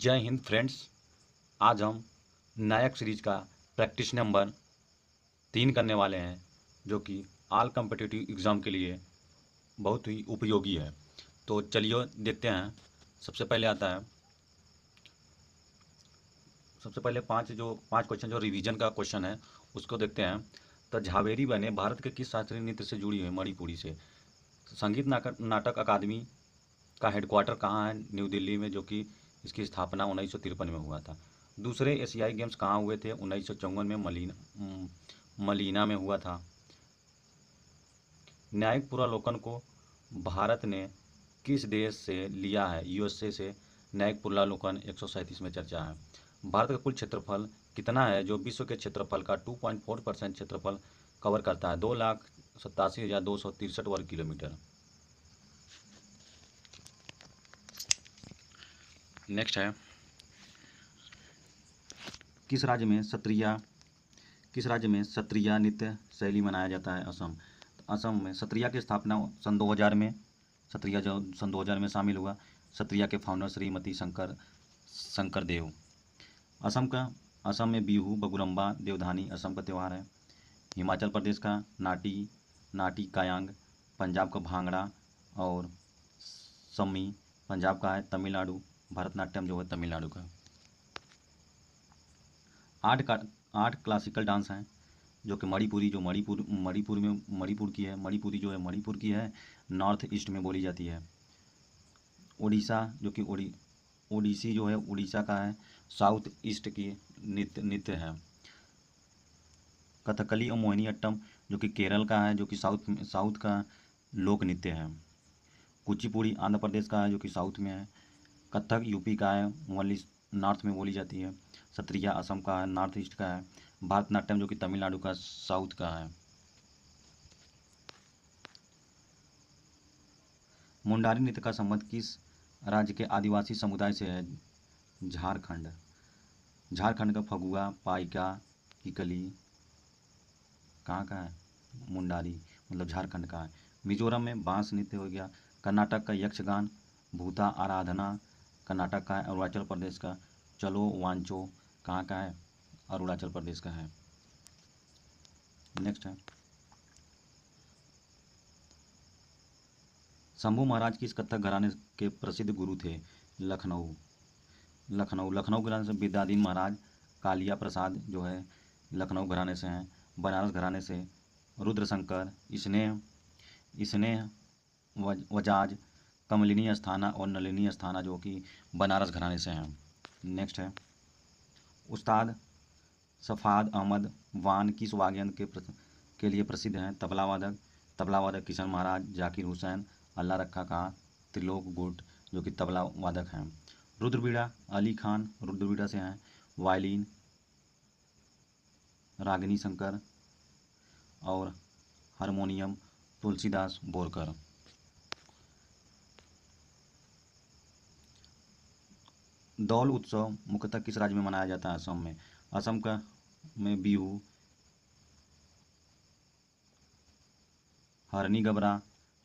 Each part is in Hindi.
जय हिंद फ्रेंड्स। आज हम नायक सीरीज का प्रैक्टिस नंबर 3 करने वाले हैं, जो कि ऑल कम्पिटिटिव एग्ज़ाम के लिए बहुत ही उपयोगी है। तो चलिए देखते हैं। सबसे पहले आता है, सबसे पहले पांच क्वेश्चन जो रिवीजन का क्वेश्चन है उसको देखते हैं। तो झावेरी बने भारत के किस शास्त्रीय नृत्य से जुड़ी हुई? मणिपुरी से। संगीत नाटक अकादमी का हेडक्वार्टर कहाँ है? न्यू दिल्ली में, जो कि इसकी स्थापना 1953 में हुआ था। दूसरे एशियाई गेम्स कहाँ हुए थे? 1954 में मलीना में हुआ था। न्यायिक पुनर्विलोकन को भारत ने किस देश से लिया है? यूएसए से। न्यायिक पुनर्विलोकन 137 में चर्चा है। भारत का कुल क्षेत्रफल कितना है, जो विश्व के क्षेत्रफल का 2.4% क्षेत्रफल कवर करता है? 2,87,263 वर्ग किलोमीटर। नेक्स्ट है, किस राज्य में सत्रिया नृत्य शैली मनाया जाता है? असम। असम में सत्रिया की स्थापना सन 2000 में, सत्रिया जो सन 2000 में शामिल हुआ। सत्रिया के फाउंडर श्रीमती शंकर देव। असम में बिहू बगुरम्बा देवधानी असम का त्यौहार है। हिमाचल प्रदेश का नाटी कायांग, पंजाब का भांगड़ा और सम्मी पंजाब का है। तमिलनाडु भरतनाट्यम जो है तमिलनाडु का। 8 क्लासिकल डांस हैं, जो कि मणिपुरी जो है मणिपुर की है, नॉर्थ ईस्ट में बोली जाती है। ओडिशा जो कि ओडिसी जो है उड़ीसा का है, साउथ ईस्ट की नृत्य है। कथकली और मोहिनीअट्टम जो कि केरल का है, जो कि साउथ का लोक नृत्य है। कुचिपुड़ी आंध्र प्रदेश का है, जो कि साउथ में है। कथक यूपी का है, ओनली नॉर्थ में बोली जाती है। सत्रिया असम का है, नॉर्थ ईस्ट का है। भरतनाट्यम जो कि तमिलनाडु का साउथ का है। मुंडारी नृत्य का संबंध किस राज्य के आदिवासी समुदाय से है? झारखंड। झारखंड का फगुआ, पाइका, किकली कहाँ का है? मुंडारी मतलब झारखंड का है। मिजोरम में बांस नृत्य हो गया। कर्नाटक का यक्षगान, भूता आराधना कर्नाटक का है। अरुणाचल प्रदेश का चलो वांचो कहाँ का है? अरुणाचल प्रदेश का है। नेक्स्ट है, शंभू महाराज किस कथक घराने के प्रसिद्ध गुरु थे? लखनऊ घराने से विद्याधीन महाराज। कालिया प्रसाद जो है लखनऊ घराने से हैं। बनारस घराने से रुद्रशंकर, स्नेह वजाज, कमलिनी अस्थाना और नलिनी अस्थाना जो कि बनारस घराने से हैं। नेक्स्ट है, उस्ताद सफ़ाद अहमद वान किस वाद्य यंत्र के लिए प्रसिद्ध हैं? तबला वादक किशन महाराज, जाकिर हुसैन, अल्लाह रखा का त्रिलोक गुट जो कि तबला वादक हैं। रुद्रबीड़ा अली खान रुद्रबीड़ा से हैं। वायलिन रागिनी शंकर और हारमोनियम तुलसीदास बोरकर। दौल उत्सव मुख्यतः किस राज्य में मनाया जाता है? असम में। असम का में बिहू, हरनी गबरा,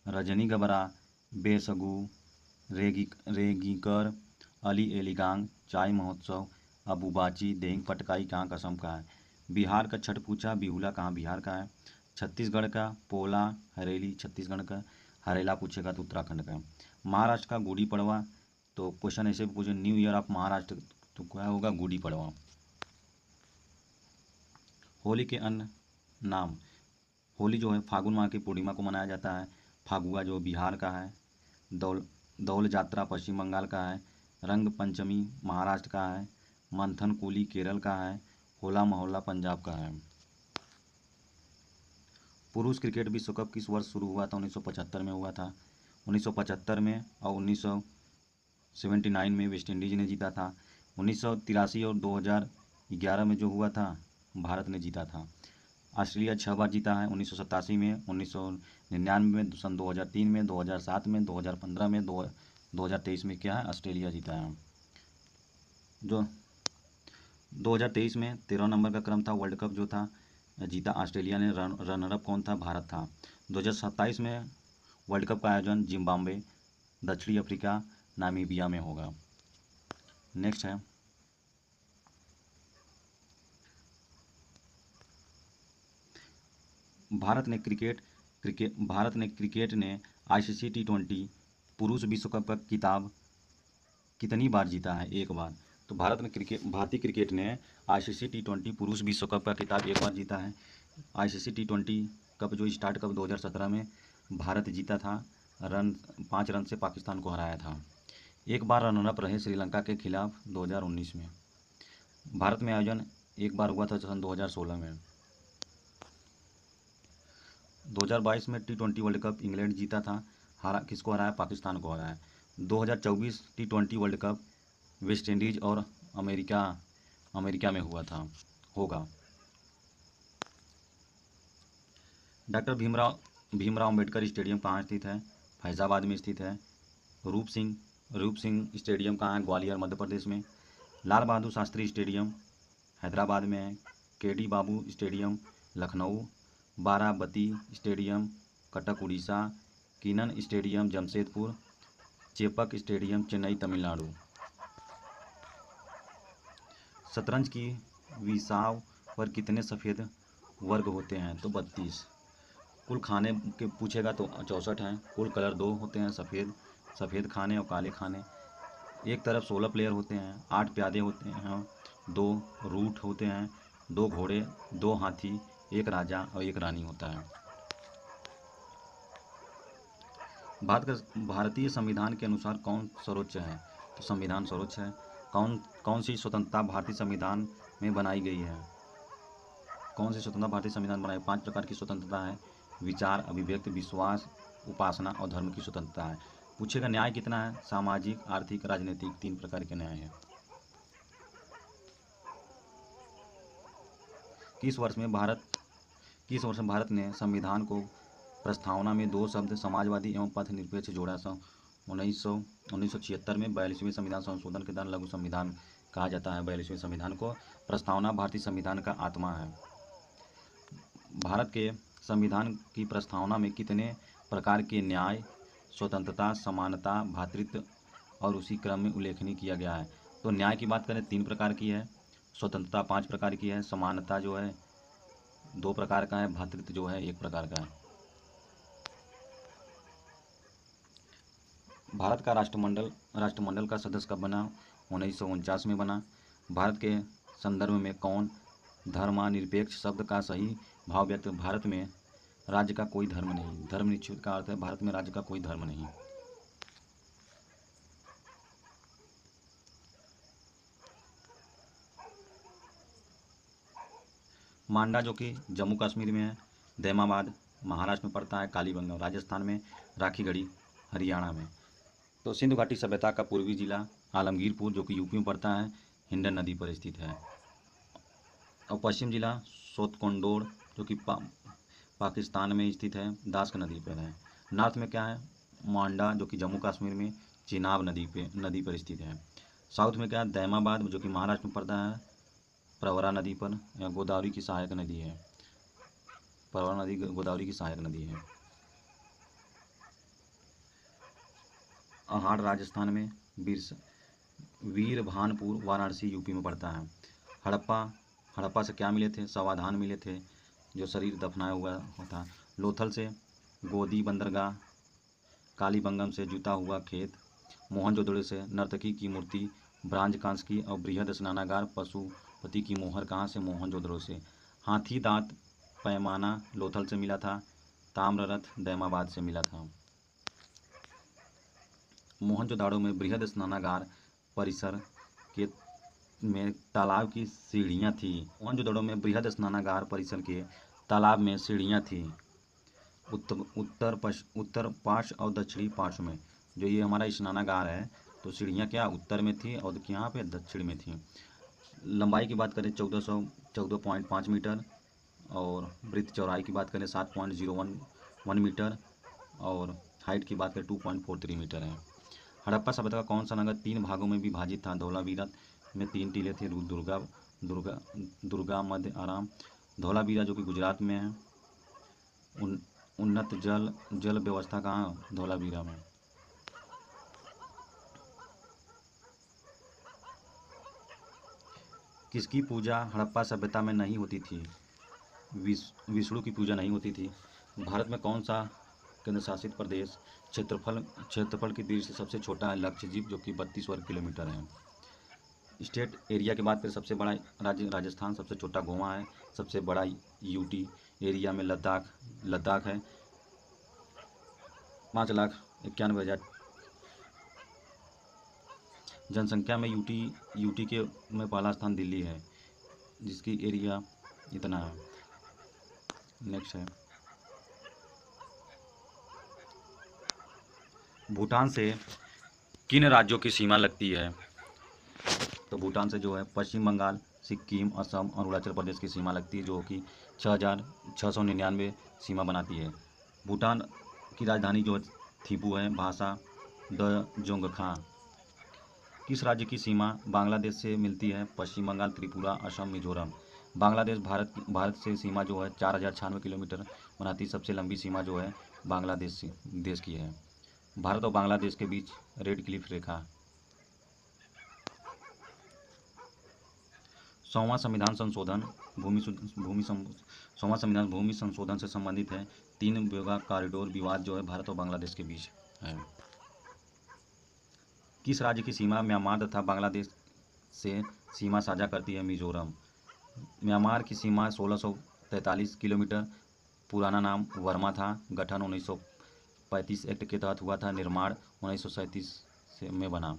रजनी गबरा, बेसगु, रेगिकर, अली एलिगांग, चाय महोत्सव, अबुबाची, देंग पटकाई कहाँ का असम का है? बिहार का छठ पूजा बिहुला कहाँ बिहार का है? छत्तीसगढ़ का पोला हरेली छत्तीसगढ़ का। हरेला पूछेगा तो उत्तराखंड का है। महाराष्ट्र का गुड़ी पड़वा, तो क्वेश्चन ऐसे पूछे न्यू ईयर ऑफ महाराष्ट्र, तो क्या होगा? गुड़ी पड़वा। होली के अन्य नाम। होली जो है फागुन माह की पूर्णिमा को मनाया जाता है। फागुआ जो बिहार का है। दौल जात्रा पश्चिम बंगाल का है। रंग पंचमी महाराष्ट्र का है। मंथन कुली केरल का है। होला मोहल्ला पंजाब का है। पुरुष क्रिकेट विश्व कप किस वर्ष शुरू हुआ था? 1975 में हुआ था। 1975 में और 1979 में वेस्ट इंडीज ने जीता था। 1983 और 2011 में जो हुआ था भारत ने जीता था। ऑस्ट्रेलिया 6 बार जीता है। 1987 में, 1999 में, सन 2003 में, 2007 में, 2015 में, 2023 में क्या है? ऑस्ट्रेलिया जीता है। जो 2023 में 13 नंबर का क्रम था, वर्ल्ड कप जो था जीता ऑस्ट्रेलिया ने। रनरअप कौन था? भारत था। 2027 में वर्ल्ड कप का आयोजन जिम्बाब्वे, दक्षिणी अफ्रीका, नामीबिया में होगा। नेक्स्ट है भारत ने क्रिकेट ने आईसीसी T20 पुरुष विश्व कप का खिताब कितनी बार जीता है? एक बार। तो भारतीय क्रिकेट ने आईसीसी T20 पुरुष विश्व कप का खिताब एक बार जीता है। आईसीसी T20 कप जो स्टार्ट कप 2017 में भारत जीता था, 5 रन से पाकिस्तान को हराया था। एक बार रनर अप रहे श्रीलंका के खिलाफ 2019 में। भारत में आयोजन एक बार हुआ था सन 2016 में। 2022 में T20 वर्ल्ड कप इंग्लैंड जीता था, किसको हराया? पाकिस्तान को हराया। 2024 T20 world cup West Indies और अमेरिका में हुआ था, होगा। डॉक्टर भीमराव अम्बेडकर स्टेडियम कहाँ स्थित है? फैजाबाद में स्थित है। रूप सिंह स्टेडियम कहाँ है? ग्वालियर मध्य प्रदेश में। लाल बहादुर शास्त्री स्टेडियम हैदराबाद में है। KD Babu stadium Lucknow. Barabati stadium Cuttack Orissa. Keenan stadium Jamshedpur. Chepauk stadium Chennai Tamil Nadu. शतरंज की विसाव पर कितने सफ़ेद वर्ग होते हैं? तो 32। कुल खाने के पूछेगा तो 64 हैं। कुल कलर 2 होते हैं, सफ़ेद खाने और काले खाने। एक तरफ 16 प्लेयर होते हैं, 8 प्यादे होते हैं, 2 रूट होते हैं, 2 घोड़े, 2 हाथी, 1 राजा और 1 रानी होता है। भारतीय संविधान के अनुसार कौन सर्वोच्च है? तो संविधान सर्वोच्च है। कौन सी स्वतंत्रता भारतीय संविधान में बनाई गई है? कौन सी स्वतंत्रता भारतीय संविधान बनाई? 5 प्रकार की स्वतंत्रता है। विचार, अभिव्यक्ति, विश्वास, उपासना और धर्म की स्वतंत्रता है। पूछेगा न्याय कितना है? सामाजिक, आर्थिक, राजनीतिक, 3 प्रकार के न्याय है। किस वर्ष में भारत ने संविधान को प्रस्तावना में 2 शब्द समाजवादी एवं पथ निरपेक्ष जोड़ा? 1976 में 42वें संविधान संशोधन के दौरान लघु संविधान कहा जाता है 42वें संविधान को। प्रस्तावना भारतीय संविधान का आत्मा है। भारत के संविधान की प्रस्तावना में कितने प्रकार के न्याय, स्वतंत्रता, समानता, भ्रातृत्व और उसी क्रम में उल्लेखनीय किया गया है? तो न्याय की बात करें 3 प्रकार की है, स्वतंत्रता 5 प्रकार की है, समानता जो है 2 प्रकार का है, भ्रातृत्व जो है 1 प्रकार का है। भारत का राष्ट्रमंडल का सदस्य कब बना? 1949 में बना। भारत के संदर्भ में कौन धर्मनिरपेक्ष शब्द का सही भाव व्यक्त? भारत में राज्य का कोई धर्म नहीं। धर्मनिरपेक्ष का अर्थ है भारत में राज्य का कोई धर्म नहीं। मांडा जो कि जम्मू कश्मीर में है, दैमाबाद महाराष्ट्र में पड़ता है, कालीबंगन राजस्थान में, राखीगढ़ी हरियाणा में। तो सिंधु घाटी सभ्यता का पूर्वी जिला आलमगीरपुर जो कि यूपी में पड़ता है, हिंडन नदी पर स्थित है। और पश्चिम जिला सोतकोंडोर जो कि पाकिस्तान में स्थित है, दास्क नदी पर है। नॉर्थ में क्या है? मांडा जो कि जम्मू कश्मीर में चिनाब नदी पर स्थित है। साउथ में क्या है? दैमाबाद जो कि महाराष्ट्र में पड़ता है, प्रवरा नदी पर, या गोदावरी की सहायक नदी है। प्रवरा नदी गोदावरी की सहायक नदी है। अहाड़ राजस्थान में, वीरभानपुर वाराणसी यूपी में पड़ता है। हड़प्पा से क्या मिले थे? समाधान मिले थे जो शरीर दफनाया हुआ होता। लोथल से गोदी बंदरगाह, कालीबंगम से जूता हुआ खेत, मोहनजोदड़ो से नर्तकी की मूर्ति, ब्रांज कांस्य की और बृहद स्नानागार पशुपति की मोहर कहाँ से? मोहनजोदड़ो से। हाथी दांत पैमाना लोथल से मिला था। ताम्ररथ दैमाबाद से मिला था। मोहनजोदड़ो में बृहद स्नानागार परिसर के में तालाब की सीढ़ियाँ थी। मोहनजोदड़ो में बृहद स्नानागार परिसर के तालाब में सीढ़ियाँ थी। उत्तर पार्श्व और दक्षिणी पार्श्व में जो ये हमारा स्नानागार है, तो सीढ़ियाँ क्या उत्तर में थी और यहाँ पे दक्षिण में थी। लंबाई की बात करें 14.5 मीटर, और वृत्त चौड़ाई की बात करें 7.011 मीटर, और हाइट की बात करें 2.43 मीटर है। हड़प्पा सभ्यता का कौन सा नगर 3 भागों में विभाजित था? धौलावीरा में 3 टीले थे, दुर्गा मध्य आराम। धौलावीरा जो कि गुजरात में है। उन्नत जल व्यवस्था कहाँ? धौलावीरा में। किसकी पूजा हड़प्पा सभ्यता में नहीं होती थी? विष्णु की पूजा नहीं होती थी। भारत में कौन सा केंद्र शासित प्रदेश क्षेत्रफल की दृष्टि से सबसे छोटा है? लक्षद्वीप, जो कि 32 वर्ग किलोमीटर है। स्टेट एरिया के बाद फिर सबसे बड़ा राज्य राजस्थान, सबसे छोटा गोवा है, सबसे बड़ा यूटी एरिया में लद्दाख है 5,91,000। जनसंख्या में यूटी के में पहला स्थान दिल्ली है, जिसकी एरिया इतना है। नेक्स्ट है, भूटान से किन राज्यों की सीमा लगती है? तो भूटान से जो है पश्चिम बंगाल, सिक्किम, असम, अरुणाचल प्रदेश की सीमा लगती है, जो कि 6,699 सीमा बनाती है। भूटान की राजधानी जो थिम्पू है। भाषा द जोंगखा। किस राज्य की सीमा बांग्लादेश से मिलती है? पश्चिम बंगाल, त्रिपुरा, असम, मिजोरम। बांग्लादेश भारत से सीमा जो है 4,096 किलोमीटर बनाती है। सबसे लंबी सीमा जो है बांग्लादेश देश की है। भारत और बांग्लादेश के बीच रेड क्लिफ रेखा। 100वां संविधान संशोधन भूमि संशोधन से संबंधित है। 3 बेगा कॉरिडोर विवाद जो है भारत और बांग्लादेश के बीच है। किस राज्य की सीमा म्यांमार तथा बांग्लादेश से सीमा साझा करती है? मिजोरम। म्यांमार की सीमा 1643 किलोमीटर। पुराना नाम वर्मा था। गठन 1935 एक्ट के तहत हुआ था। निर्माण 1937 में बना।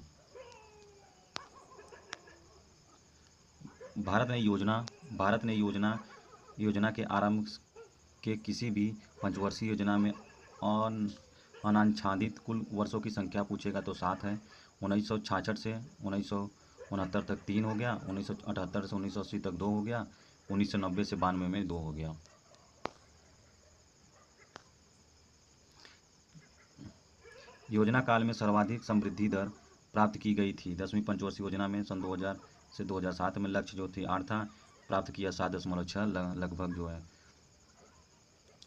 भारत ने योजना के आरंभ के किसी भी पंचवर्षीय योजना में अनाच्छादित कुल वर्षों की संख्या पूछेगा तो 7 है। 1966 से 1969 तक 3 हो गया। 1978 से 1980 तक 2 हो गया। 1990 से 92 में 2 हो गया। योजना काल में सर्वाधिक समृद्धि दर प्राप्त की गई थी। 10वीं पंचवर्षीय योजना में सन 2000 से 2007 में लक्ष्य जो थी 8 था, प्राप्त किया 7.6 लगभग जो है।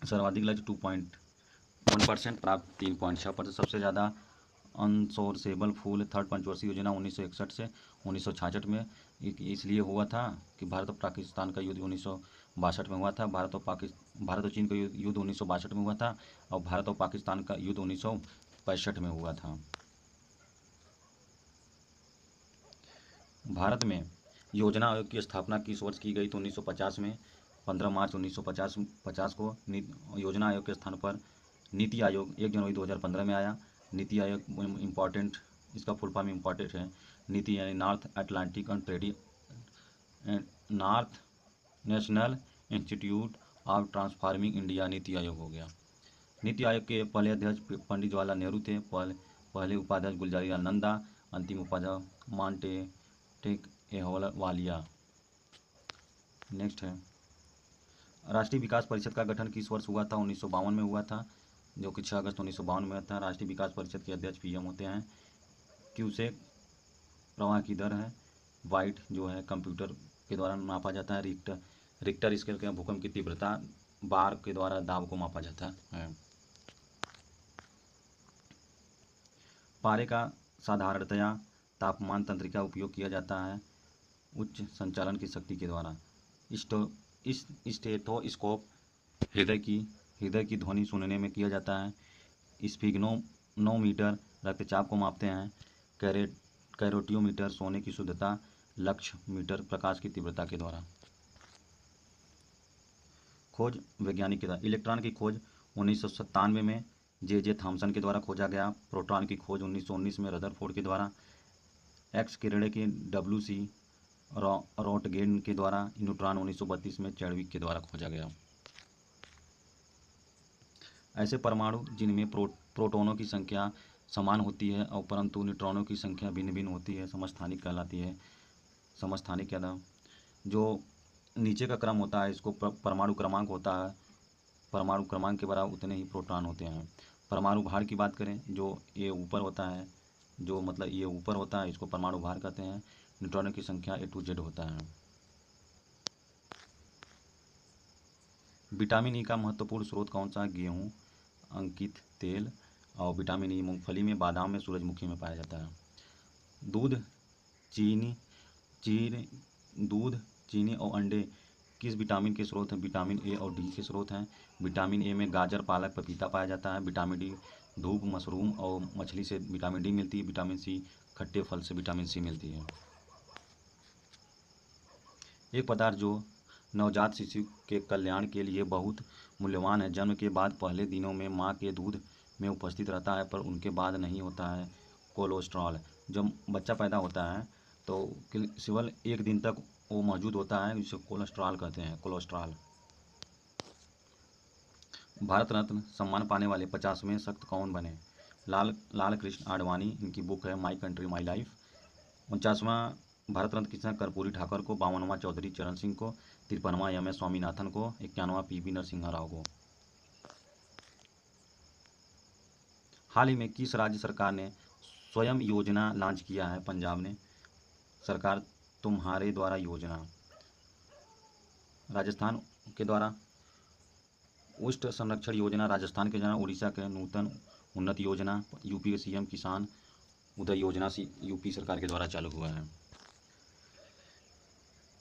सर्वाधिक लक्ष्य 2.1%, प्राप्त 3.6%। सबसे ज़्यादा अनसोर्सेबल फूल थर्ड पंचवर्षीय योजना 1961 से 1966 में इसलिए हुआ था कि भारत और पाकिस्तान का युद्ध 1962 में हुआ था। भारत और चीन का युद्ध 1962 में हुआ था और भारत और पाकिस्तान का युद्ध 1965 में हुआ था। भारत में योजना आयोग की स्थापना किस वर्ष की गई? तो 1950 में। 15 मार्च 1950 को योजना आयोग के स्थान पर नीति आयोग 1 जनवरी 2015 में आया। नीति आयोग इम्पॉर्टेंट, इसका फुल फॉर्म इम्पॉर्टेंट है। नीति यानी north Atlantic north national institute of transforming India NITI Aayog हो गया। नीति आयोग के पहले अध्यक्ष पंडित जवाहरलाल नेहरू थे। पहले उपाध्यक्ष गुलजारीलाल नंदा, अंतिम उपाध्यक्ष मांटेक वालिया। नेक्स्ट है, राष्ट्रीय विकास परिषद का गठन किस वर्ष हुआ था? 1952 में हुआ था, जो कि 6 अगस्त 1952 में था। राष्ट्रीय विकास परिषद के अध्यक्ष पीएम होते हैं। क्यूसेक प्रवाह की दर है। वाइट जो है कंप्यूटर के द्वारा मापा जाता है। रिक्टर स्केल के भूकंप की तीव्रता बार के द्वारा दाब को मापा जाता है। पारे का साधारणतया तापमान तंत्र का उपयोग किया जाता है उच्च संचालन की शक्ति के द्वारा। स्टेथोस्कोप हृदय की ध्वनि सुनने में किया जाता है। स्फिग्नोमीटर रक्तचाप को मापते हैं। कैरोटियोमीटर सोने की शुद्धता। लक्ष्य मीटर प्रकाश की तीव्रता के द्वारा। खोज वैज्ञानिक के द्वारा। इलेक्ट्रॉन की खोज 1997 में जे थॉमसन के द्वारा खोजा गया। प्रोटॉन की खोज 1919 में रदरफोर्ड के द्वारा। एक्स किरण की WC रोटगेन के द्वारा। न्यूट्रॉन 1932 में चैडविक के द्वारा खोजा गया। ऐसे परमाणु जिनमें प्रोटॉनों की संख्या समान होती है और परंतु न्यूट्रॉनों की संख्या भिन्न भिन्न होती है, समस्थानिक कहलाती है। समस्थानिक क्या जो नीचे का क्रम होता है, इसको परमाणु क्रमांक होता है। परमाणु क्रमांक के बराबर उतने ही प्रोटॉन होते हैं। परमाणु भार की बात करें, जो ये ऊपर होता है, जो मतलब ये ऊपर होता है, इसको परमाणु भार कहते हैं। न्यूट्रॉनों की संख्या A to Z होता है। विटामिन ई का महत्वपूर्ण स्रोत कौन सा? गेहूँ, अंकित तेल और विटामिन ई मूंगफली में, बादाम में, सूरजमुखी में पाया जाता है। दूध, चीनी दूध, चीनी और अंडे किस विटामिन के स्रोत हैं? विटामिन ए और डी के स्रोत हैं। विटामिन ए में गाजर, पालक, पपीता पाया जाता है। विटामिन डी धूप, मशरूम और मछली से विटामिन डी मिलती है। विटामिन सी खट्टे फल से विटामिन सी मिलती है। एक पदार्थ जो नवजात शिशु के कल्याण के लिए बहुत मूल्यवान है। जन्म के बाद पहले दिनों में माँ के दूध में उपस्थित रहता है पर उनके बाद नहीं होता है। कोलेस्ट्रॉल। जब बच्चा पैदा होता है तो केवल एक दिन तक वो मौजूद होता है, जिसे कोलेस्ट्रॉल कहते हैं। कोलेस्ट्रॉल। भारत रत्न सम्मान पाने वाले 50वें सख्त कौन बने? लाल कृष्ण आडवाणी। इनकी बुक है माई कंट्री माई लाइफ। 49वां भारत रत्न किसने? कर्पूरी ठाकुर को। 52वां चौधरी चरण सिंह को। 53वां एम.एस. स्वामीनाथन को। 51वां पी.वी. नरसिम्हा राव को। हाल ही में किस राज्य सरकार ने स्वयं योजना लॉन्च किया है? पंजाब ने। सरकार तुम्हारे द्वारा योजना। राजस्थान के द्वारा उष्ट संरक्षण योजना राजस्थान के द्वारा। उड़ीसा के नूतन उन्नत योजना। यूपी के सीएम किसान उदय योजना यूपी सरकार के द्वारा चालू हुआ है।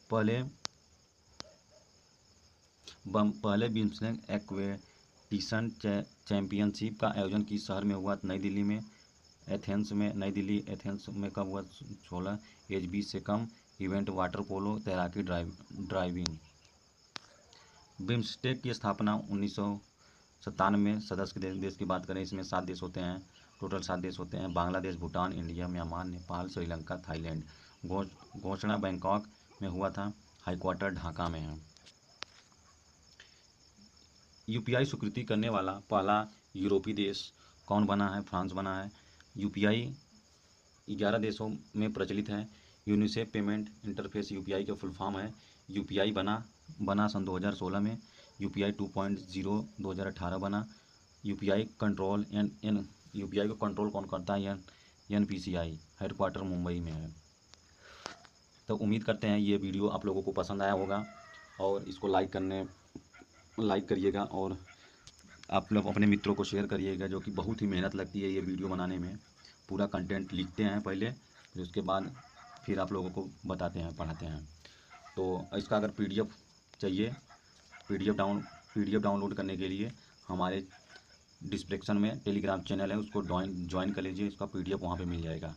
पहले बिम्सटेक एक्वेटिशन चैंपियनशिप का आयोजन किस शहर में हुआ? नई दिल्ली में। एथेंस में। नई दिल्ली एथेंस में कब हुआ? 16 एज 20 से कम। इवेंट वाटर पोलो, तैराकी, ड्राइविंग। बिम्सटेक की स्थापना 1997 में। सदस्य देश की बात करें इसमें 7 देश होते हैं। टोटल 7 देश होते हैं। Bangladesh, Bhutan, India, Myanmar, Nepal, Sri Lanka, Thailand. घोषणा बैंकॉक में हुआ था। हेडक्वार्टर ढाका में है। यूपीआई स्वीकृति करने वाला पहला यूरोपीय देश कौन बना है? फ्रांस बना है। यूपीआई 11 देशों में प्रचलित है। यूनिसेफ पेमेंट इंटरफेस यूपीआई का फुल फॉर्म है। यूपीआई बना सन 2016 में। यूपीआई 2.0 2018 बना। यूपीआई यूपीआई को कंट्रोल कौन करता है? एनपीसीआई। हेडक्वार्टर मुंबई में है। तो उम्मीद करते हैं ये वीडियो आप लोगों को पसंद आया होगा और इसको लाइक करिएगा और आप लोग अपने मित्रों को शेयर करिएगा, जो कि बहुत ही मेहनत लगती है ये वीडियो बनाने में। पूरा कंटेंट लिखते हैं पहले, फिर उसके बाद फिर आप लोगों को बताते हैं, पढ़ाते हैं। तो इसका अगर पीडीएफ चाहिए, पीडीएफ डाउनलोड करने के लिए हमारे डिस्क्रिप्शन में टेलीग्राम चैनल है, उसको ज्वाइन कर लीजिए। इसका पीडीएफ वहाँ पे मिल जाएगा।